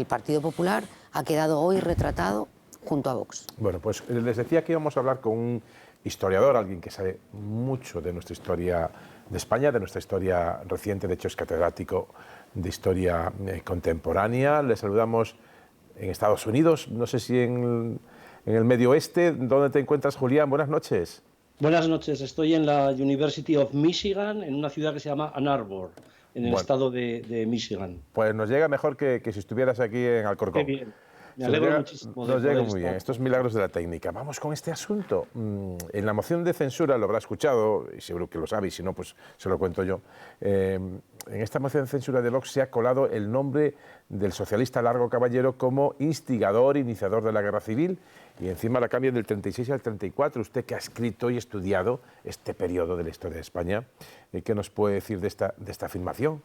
El Partido Popular ha quedado hoy retratado junto a Vox. Bueno, pues les decía que íbamos a hablar con un historiador, alguien que sabe mucho de nuestra historia de España, de nuestra historia reciente. De hecho, es catedrático de historia contemporánea. Le saludamos en Estados Unidos, no sé si en el Medio Oeste. ¿Dónde te encuentras, Julián? Buenas noches. Buenas noches, estoy en la University of Michigan, en una ciudad que se llama Ann Arbor, en el estado de Michigan. Pues nos llega mejor que si estuvieras aquí en Alcorcón. Qué bien, me alegro muchísimo. Nos llega muy bien, estos milagros de la técnica. Vamos con este asunto. En la moción de censura, lo habrá escuchado, y seguro que lo sabe, y si no, pues se lo cuento yo. En esta moción de censura de Vox se ha colado el nombre del socialista Largo Caballero como instigador, iniciador de la guerra civil, y encima la cambian del 36 al 34. Usted, que ha escrito y estudiado este periodo de la historia de España, ¿qué nos puede decir de esta afirmación?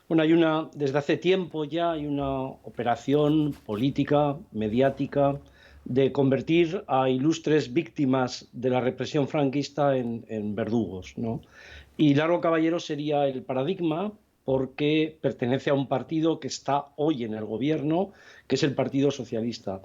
Bueno, desde hace tiempo ya hay una operación política, mediática, de convertir a ilustres víctimas de la represión franquista en verdugos, ¿no? Y Largo Caballero sería el paradigma, porque pertenece a un partido que está hoy en el gobierno, que es el Partido Socialista.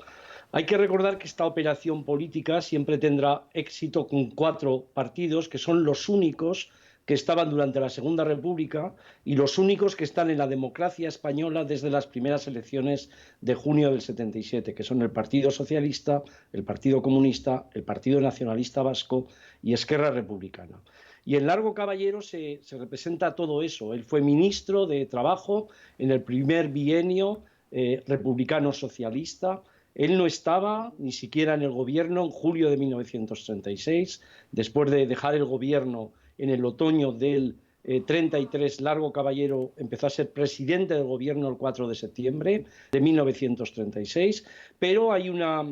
Hay que recordar que esta operación política siempre tendrá éxito con 4 partidos, que son los únicos que estaban durante la Segunda República y los únicos que están en la democracia española desde las primeras elecciones de junio del 77, que son el Partido Socialista, el Partido Comunista, el Partido Nacionalista Vasco y Esquerra Republicana. Y en Largo Caballero se representa todo eso. Él fue ministro de Trabajo en el primer bienio republicano-socialista. Él no estaba ni siquiera en el gobierno en julio de 1936. Después de dejar el gobierno en el otoño del 33, Largo Caballero empezó a ser presidente del gobierno el 4 de septiembre de 1936, pero hay una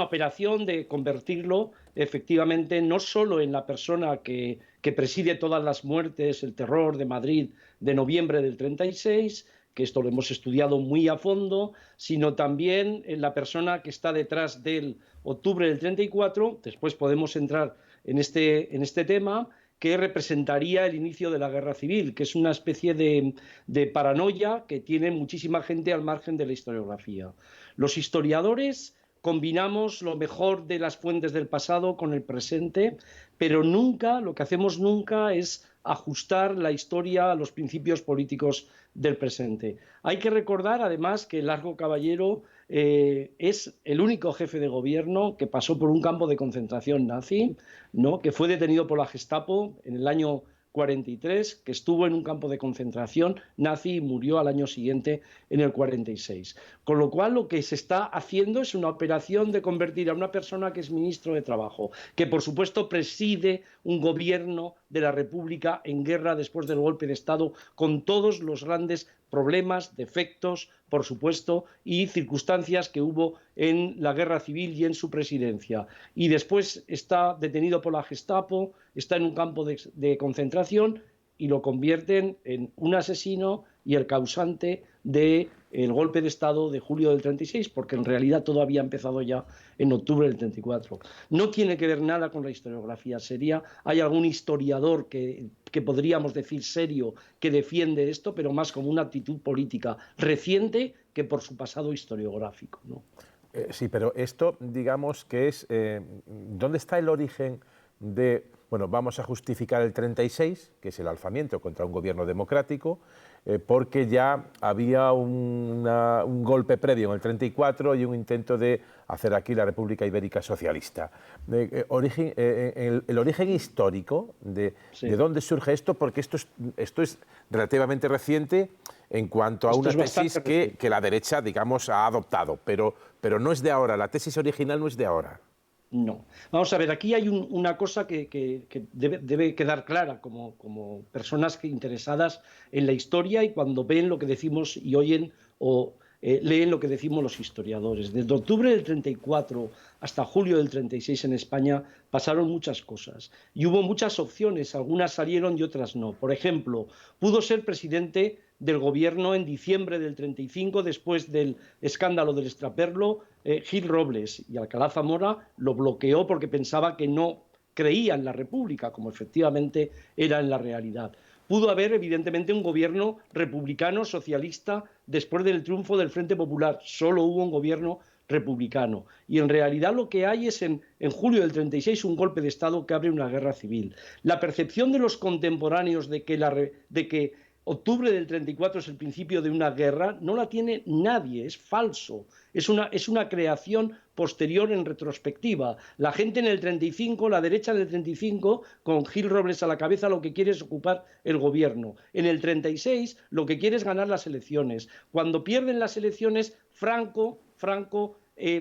operación de convertirlo efectivamente no solo en la persona que preside todas las muertes, el terror de Madrid de noviembre del 36, que esto lo hemos estudiado muy a fondo, sino también en la persona que está detrás del octubre del 34, después podemos entrar en este tema, que representaría el inicio de la guerra civil, que es una especie de paranoia que tiene muchísima gente al margen de la historiografía. Los historiadores combinamos lo mejor de las fuentes del pasado con el presente, pero lo que hacemos nunca es ajustar la historia a los principios políticos del presente. Hay que recordar, además, que Largo Caballero es el único jefe de gobierno que pasó por un campo de concentración nazi, ¿no? Que fue detenido por la Gestapo en el año 43, que estuvo en un campo de concentración nazi y murió al año siguiente en el 46. Con lo cual, lo que se está haciendo es una operación de convertir a una persona que es ministro de Trabajo, que por supuesto preside un gobierno de la República en guerra después del golpe de Estado, con todos los grandes problemas, defectos, por supuesto, y circunstancias que hubo en la guerra civil y en su presidencia. Y después está detenido por la Gestapo, está en un campo de concentración y lo convierten en un asesino y el causante del golpe de Estado de julio del 36, porque en realidad todo había empezado ya en octubre del 34. No tiene que ver nada con la historiografía. Hay algún historiador que podríamos decir serio que defiende esto, pero más como una actitud política reciente que por su pasado historiográfico, ¿no? Sí, pero esto, digamos que es... ¿dónde está el origen de... Bueno, vamos a justificar el 36, que es el alzamiento contra un gobierno democrático, porque ya había un golpe previo en el 34 y un intento de hacer aquí la República Ibérica Socialista. El origen histórico de dónde surge esto, porque esto es relativamente reciente en cuanto a una tesis que la derecha, digamos, ha adoptado, pero no es de ahora, la tesis original no es de ahora. No. Vamos a ver, aquí hay una cosa que debe quedar clara como personas interesadas en la historia y cuando ven lo que decimos y oyen o leen lo que decimos los historiadores. Desde octubre del 34 hasta julio del 36 en España pasaron muchas cosas y hubo muchas opciones, algunas salieron y otras no. Por ejemplo, pudo ser presidente del gobierno en diciembre del 35, después del escándalo del extraperlo, Gil Robles, y Alcalá Zamora lo bloqueó porque pensaba que no creía en la República, como efectivamente era en la realidad. pudo haber evidentemente un gobierno republicano socialista después del triunfo del Frente Popular. Solo hubo un gobierno republicano. Y en realidad lo que hay es en julio del 36 un golpe de Estado que abre una guerra civil. La percepción de los contemporáneos de que octubre del 34 es el principio de una guerra no la tiene nadie, es falso. Es una creación posterior en retrospectiva. La gente en el 35, la derecha en el 35, con Gil Robles a la cabeza, lo que quiere es ocupar el gobierno. En el 36 lo que quiere es ganar las elecciones. Cuando pierden las elecciones, Franco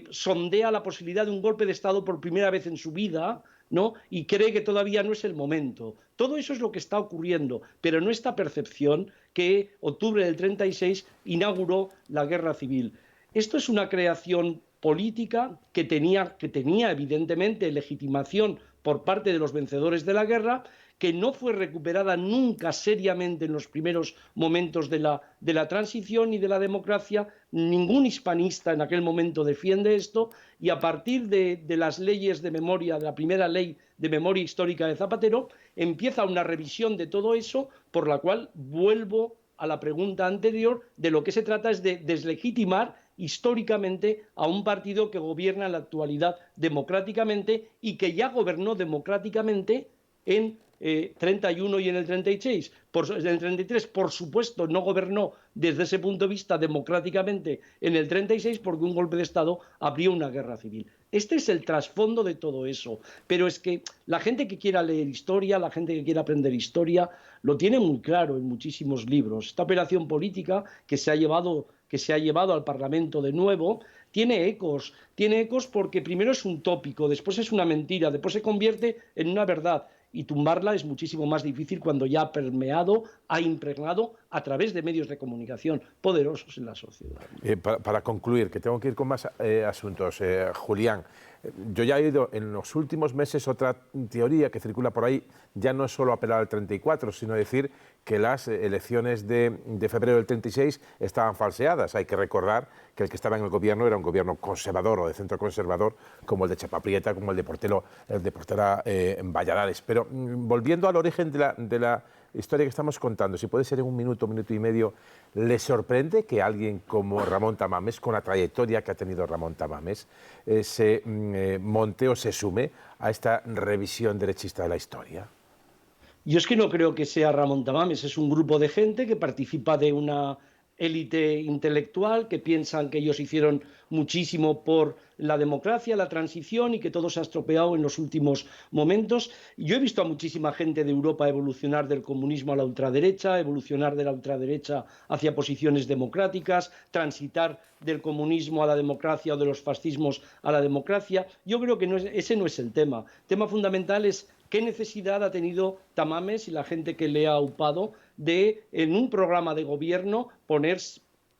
sondea la posibilidad de un golpe de Estado por primera vez en su vida, ¿no? Y cree que todavía no es el momento. Todo eso es lo que está ocurriendo, pero no esta percepción que octubre del 36 inauguró la guerra civil. Esto es una creación política que tenía evidentemente legitimación por parte de los vencedores de la guerra, que no fue recuperada nunca seriamente en los primeros momentos de la transición y de la democracia. Ningún hispanista en aquel momento defiende esto, y a partir de las leyes de memoria, de la primera ley de memoria histórica de Zapatero, empieza una revisión de todo eso, por la cual vuelvo a la pregunta anterior. De lo que se trata es de deslegitimar históricamente a un partido que gobierna en la actualidad democráticamente y que ya gobernó democráticamente en 31 y en el 36. En el 33, por supuesto, no gobernó desde ese punto de vista democráticamente en el 36, porque un golpe de Estado abrió una guerra civil. Este es el trasfondo de todo eso. Pero es que la gente que quiera leer historia, la gente que quiera aprender historia, lo tiene muy claro en muchísimos libros. Esta operación política que se ha llevado al Parlamento de nuevo tiene ecos porque primero es un tópico, después es una mentira, después se convierte en una verdad. Y tumbarla es muchísimo más difícil cuando ya ha permeado, ha impregnado a través de medios de comunicación poderosos en la sociedad. Para concluir, que tengo que ir con más asuntos, Julián, yo ya he oído en los últimos meses otra teoría que circula por ahí, ya no es solo apelar al 34, sino decir que las elecciones de febrero del 36 estaban falseadas. Hay que recordar que el que estaba en el gobierno era un gobierno conservador o de centro conservador, como el de Chapaprieta, como el de Portela en Valladares. Pero volviendo al origen de la historia que estamos contando, si puede ser en un minuto y medio, ¿le sorprende que alguien como Ramón Tamames, con la trayectoria que ha tenido Ramón Tamames, se monte o se sume a esta revisión derechista de la historia? Yo es que no creo que sea Ramón Tamames, es un grupo de gente que participa de una élite intelectual, que piensan que ellos hicieron muchísimo por la democracia, la transición, y que todo se ha estropeado en los últimos momentos. Yo he visto a muchísima gente de Europa evolucionar del comunismo a la ultraderecha, evolucionar de la ultraderecha hacia posiciones democráticas, transitar del comunismo a la democracia o de los fascismos a la democracia. Yo creo que ese no es el tema. El tema fundamental es qué necesidad ha tenido Tamames y la gente que le ha aupado de, en un programa de gobierno, poner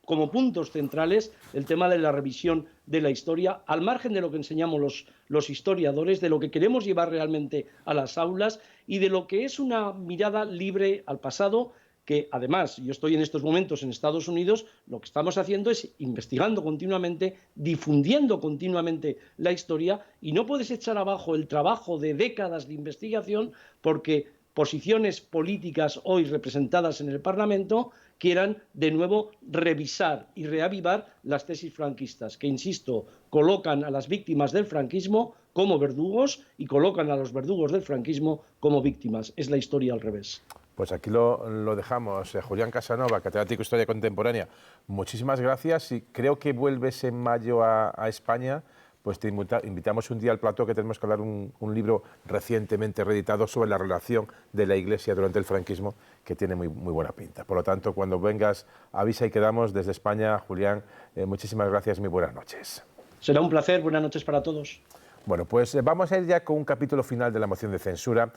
como puntos centrales el tema de la revisión de la historia, al margen de lo que enseñamos los historiadores, de lo que queremos llevar realmente a las aulas y de lo que es una mirada libre al pasado, que además, yo estoy en estos momentos en Estados Unidos, lo que estamos haciendo es investigando continuamente, difundiendo continuamente la historia, y no puedes echar abajo el trabajo de décadas de investigación porque posiciones políticas hoy representadas en el Parlamento quieran de nuevo revisar y reavivar las tesis franquistas, que, insisto, colocan a las víctimas del franquismo como verdugos y colocan a los verdugos del franquismo como víctimas. Es la historia al revés. Pues aquí lo dejamos. Julián Casanova, catedrático de Historia Contemporánea, muchísimas gracias, y creo que vuelves en mayo a España. Pues te invitamos un día al plató, que tenemos que hablar un libro recientemente reeditado sobre la relación de la Iglesia durante el franquismo, que tiene muy buena pinta. Por lo tanto, cuando vengas, avisa y quedamos. Desde España, Julián, muchísimas gracias y muy buenas noches. Será un placer, buenas noches para todos. Bueno, pues vamos a ir ya con un capítulo final de la moción de censura.